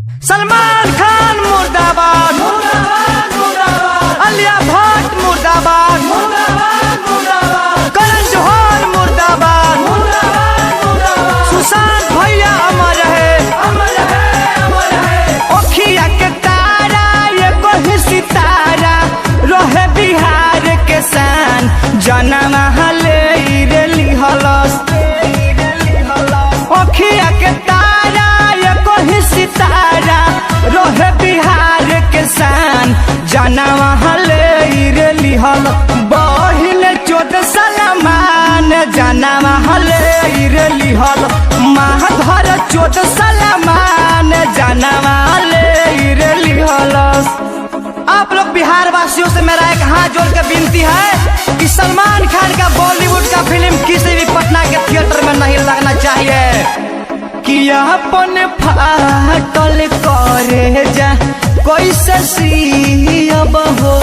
सलमान खान मुर्दाबाद मुर्दाबाद मुर्दाबाद, आलिया भट्ट मुर्दाबाद मुर्दाबाद मुर्दाबाद, करण जौहर मुर्दाबाद मुर्दाबाद मुर्दाबाद, सुशांत भैया अमर है अमर है अमर है। ओखिया के तारा ये कोई सितारा रहे बिहार के शान, जनम हले रेली हलस। ओखिया के तारा ये कोई सितारा रहे बिहार के शान, जनम हले रेली हल। बहिन 14 सलमान जनम हले रेली हल, महाधर 14 सलमान जनम हले रेली हलस। आप लोग बिहार वासियों से मेरा एक हाथ जोड़ के विनती है कि सलमान खान का बॉलीवुड का फिल्म किसी भी पटना के थिएटर में नहीं लगना चाहिए। कि अपन फाटल करे जा कैसे सीब हो,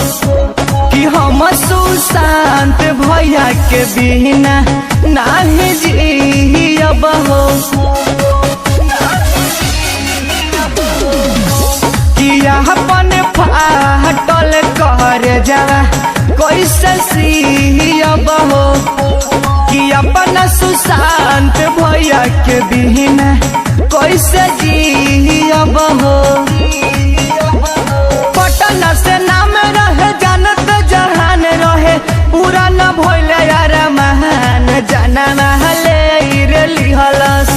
कि हम सुशांत भैया के बिना नहीं जीब हो। कि अपन फाटल करे जा कैसे सीब हो, कि अपन सुशांत भैया के बिना कैसे जीब हो। पटना से नाम रहे जानत जहान रहे, पूरा न भइले यार महान, जनम हले रेली हलस।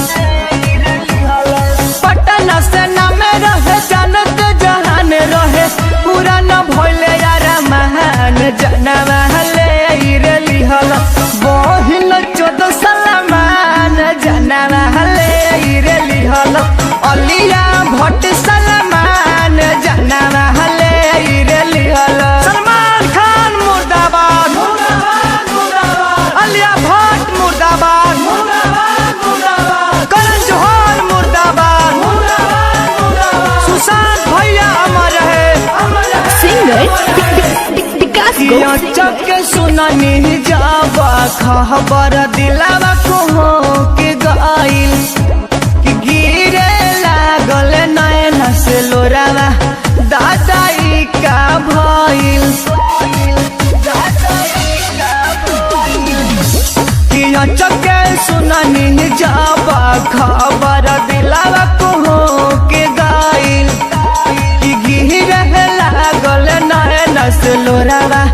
पटना से नाम रहे जानत जहान रहे, पूरा न भइले यार महान, जनम हले रेली हलस। बहिन 14 सलमान जनम हले रेली हलस, आलिया भट्ट सलमान जनम हले रेली हलस। सलमान खान मुर्दाबाद मुर्दाबाद मुर्दाबाद, आलिया भट्ट मुर्दाबाद मुर्दाबाद मुर्दाबाद, करण जौहर मुर्दाबाद मुर्दाबाद मुर्दाबाद, सुशांत भैया अमर है अमर है। चक सुननी जाबा खबर दिलावा को के गइल, कि गिरे लागल नैन से लोरावा दादाई का भइल। कि चक सुननी जाबा खबर दिलावा को के गइल, कि गिरे लागल नैन से लोरावा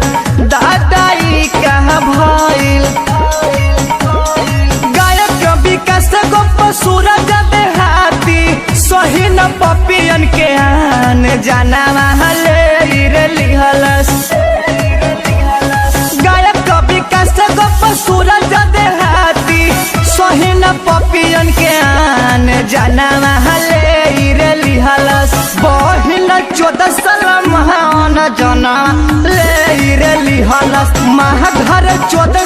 दादाई का भइल। गायक विकास गोप सूरज देहाती सही न पपियन के आन, जनम हले रेली हलस। गायक विकास गोप सूरज देहाती सही न पपियन के आन, जनम हले रेली हलस। बहिन 14 सलमान जनम ले रेली हलस, महाधर 14